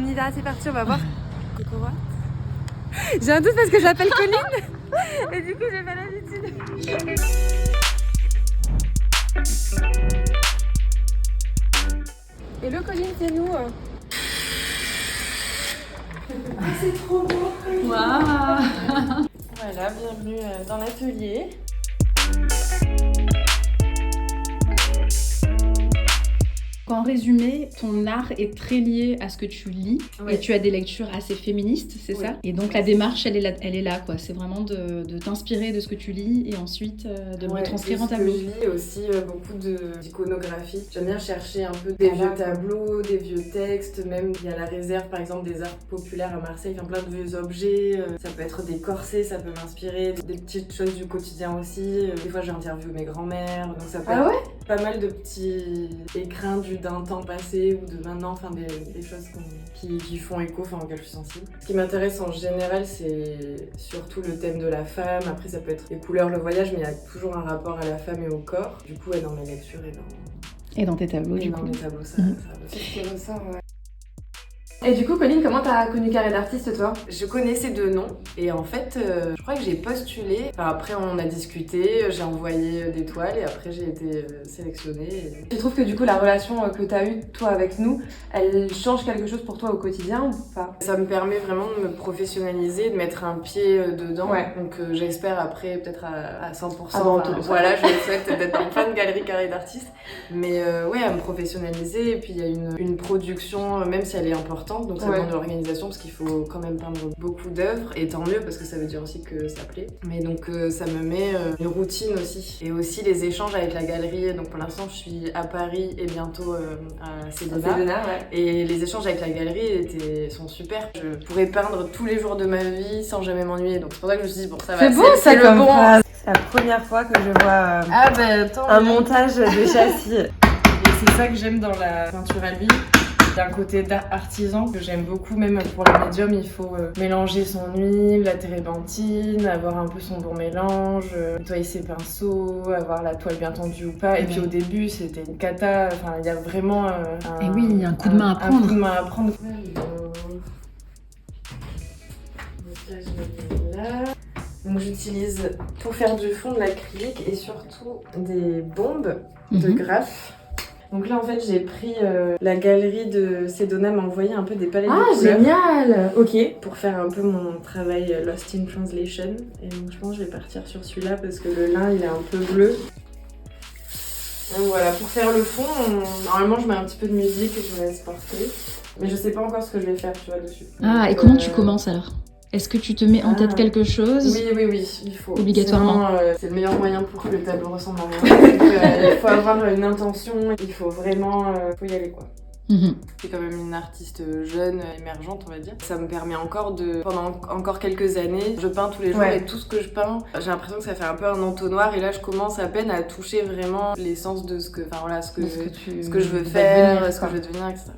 On y va, c'est parti, on va voir. Coucou. J'ai un doute parce que j'appelle Colline. Et du coup, j'ai pas l'habitude. Hello Colline, c'est nous. C'est trop beau. Waouh. Voilà, bienvenue dans l'atelier. En résumé, ton art est très lié à ce que tu lis et tu as des lectures assez féministes, c'est ça? Et donc la démarche, elle est là quoi. C'est vraiment de t'inspirer de ce que tu lis et ensuite de le retranscrire en tableau. Je lis aussi beaucoup d'iconographie. J'aime bien chercher un peu des vieux tableaux, des vieux textes, même il y a la réserve par exemple des arts populaires à Marseille, enfin plein de vieux objets. Ça peut être des corsets, ça peut m'inspirer, des petites choses du quotidien aussi. Des fois j'interviewe mes grands-mères, donc ça peut être pas mal de petits écrins d'un temps passé ou de maintenant, enfin des choses qui font écho, enfin auxquelles je suis sensible. Ce qui m'intéresse en général, c'est surtout le thème de la femme. Après, ça peut être les couleurs, le voyage, mais il y a toujours un rapport à la femme et au corps. Du coup, dans mes lectures et dans tes tableaux, mes tableaux, ça c'est ce qui ressort, ouais. Et du coup, Colline, comment t'as connu Carré d'Artiste, toi? Je connaissais deux noms et en fait, je crois que j'ai postulé. Enfin, après, on a discuté, j'ai envoyé des toiles et après, j'ai été sélectionnée. Tu trouves que du coup, la relation que t'as eue, toi, avec nous, elle change quelque chose pour toi au quotidien ou pas? Ça me permet vraiment de me professionnaliser, de mettre un pied dedans. Ouais. Donc, j'espère après, peut-être à 100%. Voilà, je souhaite d'être en plein de galerie Carré d'Artiste. Mais ouais, à me professionnaliser. Et puis, il y a une production, même si elle est importante. Donc ça demande de l'organisation parce qu'il faut quand même peindre beaucoup d'œuvres et tant mieux parce que ça veut dire aussi que ça plaît. Mais donc ça me met une routine aussi et aussi les échanges avec la galerie. Donc pour l'instant je suis à Paris et bientôt à Sedona. Et les échanges avec la galerie sont super. Je pourrais peindre tous les jours de ma vie sans jamais m'ennuyer. Donc c'est pour ça que je me suis dit bon ça va. C'est beau ça comme phrase. C'est la première fois que je vois un montage de châssis. Et c'est ça que j'aime dans la peinture à l'huile. D'un côté artisan que j'aime beaucoup, même pour le médium, il faut mélanger son huile, la térébenthine, avoir un peu son bon mélange, nettoyer ses pinceaux, avoir la toile bien tendue ou pas. Et puis au début, c'était une cata, enfin il y a vraiment un coup de main à prendre. Un coup de main à prendre. Donc là, je vais là. Donc j'utilise pour faire du fond de l'acrylique et surtout des bombes de graphe. Donc là en fait j'ai pris la galerie de Sedona m'a envoyé un peu des palettes de couleurs. Ah génial. Ok. Pour faire un peu mon travail Lost in Translation. Et donc je pense que je vais partir sur celui-là parce que le lin il est un peu bleu. Donc voilà, pour faire le fond, normalement je mets un petit peu de musique et je me laisse porter. Mais je sais pas encore ce que je vais faire tu vois dessus. Ah donc, et comment tu commences alors? Est-ce que tu te mets en tête quelque chose? Oui, il faut. Obligatoirement. Sinon, c'est le meilleur moyen pour que le tableau ressemble à rien. Donc, il faut avoir une intention, il faut vraiment faut y aller quoi. C'est quand même une artiste jeune, émergente on va dire. Ça me permet encore pendant encore quelques années, je peins tous les jours et tout ce que je peins, j'ai l'impression que ça fait un peu un entonnoir et là je commence à peine à toucher vraiment l'essence de ce que je veux faire, ce que je veux devenir, etc.